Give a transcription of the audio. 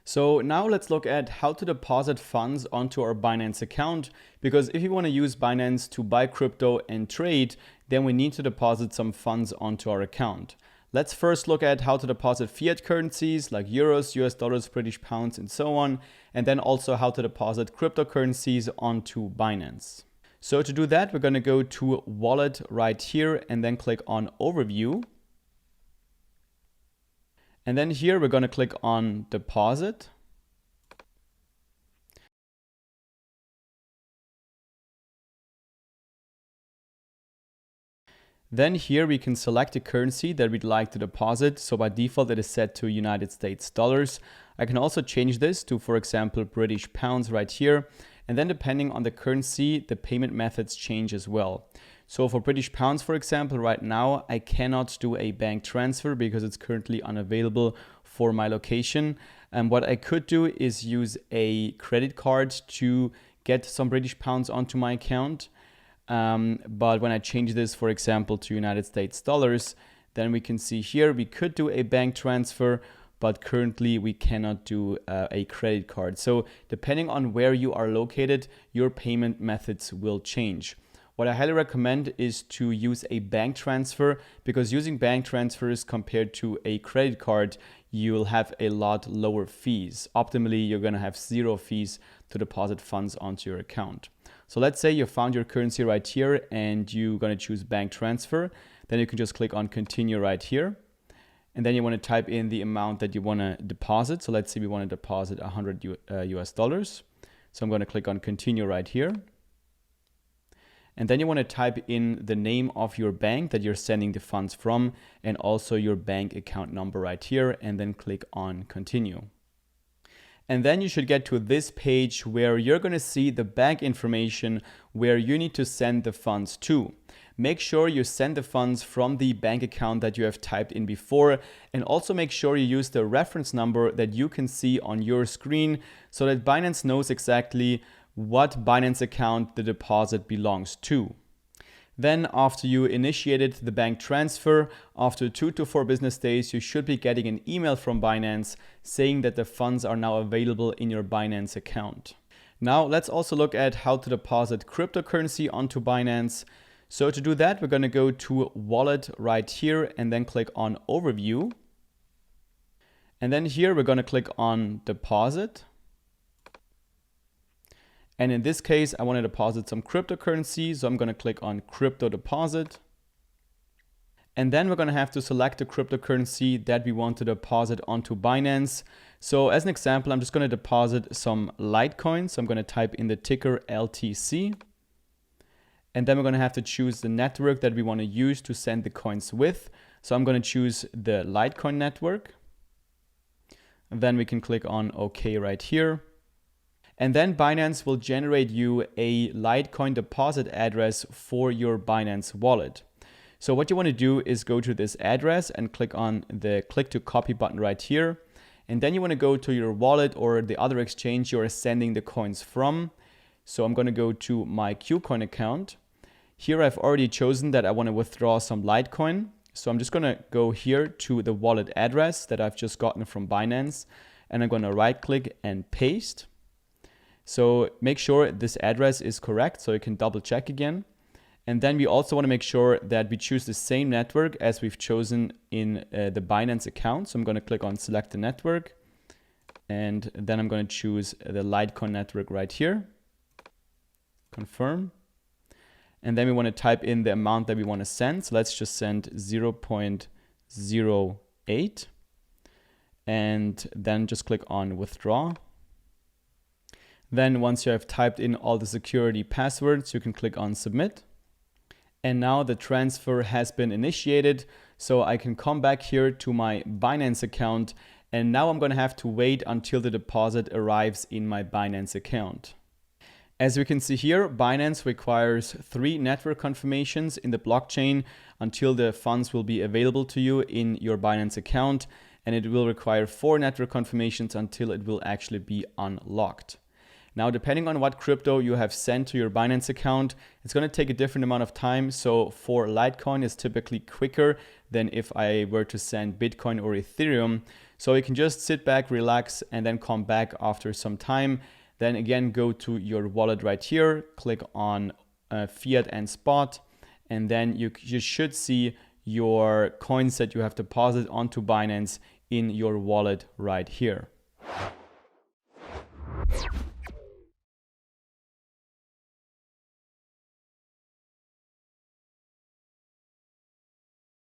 So now let's look at how to deposit funds onto our Binance account, because if you want to use Binance to buy crypto and trade, then we need to deposit some funds onto our account. Let's first look at how to deposit fiat currencies like euros, US dollars, British pounds, and so on, and then also how to deposit cryptocurrencies onto Binance. So to do that, we're going to go to Wallet right here and then click on Overview. And then here we're going to click on Deposit. Then here we can select the currency that we'd like to deposit. So by default, it is set to United States dollars. I can also change this to, for example, British pounds right here. And then depending on the currency, the payment methods change as well. So for British pounds, for example, right now, I cannot do a bank transfer because it's currently unavailable for my location. And what I could do is use a credit card to get some British pounds onto my account. But when I change this, for example, to United States dollars, then we can see here we could do a bank transfer, but currently we cannot do a credit card. So depending on where you are located, your payment methods will change. What I highly recommend is to use a bank transfer, because using bank transfers compared to a credit card, you'll have a lot lower fees. Optimally, you're going to have 0 fees to deposit funds onto your account. So let's say you found your currency right here and you're going to choose bank transfer. Then you can just click on continue right here. And then you want to type in the amount that you want to deposit. So let's say we want to deposit 100 US dollars. So I'm going to click on continue right here. And then you want to type in the name of your bank that you're sending the funds from, and also your bank account number right here, and then click on continue. And then you should get to this page where you're going to see the bank information where you need to send the funds to. Make sure you send the funds from the bank account that you have typed in before, and also make sure you use the reference number that you can see on your screen so that Binance knows exactly what Binance account the deposit belongs to. Then after you initiated the bank transfer, after 2 to 4 business days, you should be getting an email from Binance saying that the funds are now available in your Binance account. Now let's also look at how to deposit cryptocurrency onto Binance. So to do that, we're going to go to Wallet right here and then click on Overview. And then here we're going to click on Deposit. And in this case, I want to deposit some cryptocurrency. So I'm going to click on Crypto Deposit. And then we're going to have to select the cryptocurrency that we want to deposit onto Binance. So as an example, I'm just going to deposit some Litecoin. So I'm going to type in the ticker LTC. And then we're going to have to choose the network that we want to use to send the coins with. So I'm going to choose the Litecoin network. And then we can click on OK right here. And then Binance will generate you a Litecoin deposit address for your Binance wallet. So what you want to do is go to this address and click on the click to copy button right here. And then you want to go to your wallet or the other exchange you are sending the coins from. So I'm going to go to my KuCoin account. Here I've already chosen that I want to withdraw some Litecoin. So I'm just going to go here to the wallet address that I've just gotten from Binance. And I'm going to right click and paste. So make sure this address is correct so you can double check again. And then we also want to make sure that we choose the same network as we've chosen in the Binance account. So I'm going to click on select the network. And then I'm going to choose the Litecoin network right here. Confirm. And then we want to type in the amount that we want to send. So let's just send 0.08. And then just click on withdraw. Then once you have typed in all the security passwords, you can click on submit. And now the transfer has been initiated. So I can come back here to my Binance account. And now I'm going to have to wait until the deposit arrives in my Binance account. As we can see here, Binance requires 3 network confirmations in the blockchain until the funds will be available to you in your Binance account. And it will require 4 network confirmations until it will actually be unlocked. Now, depending on what crypto you have sent to your Binance account, it's going to take a different amount of time. So for Litecoin, it's typically quicker than if I were to send Bitcoin or Ethereum. So you can just sit back, relax, and then come back after some time. Then again, go to your wallet right here, click on Fiat and Spot, and then you should see your coins that you have deposited onto Binance in your wallet right here.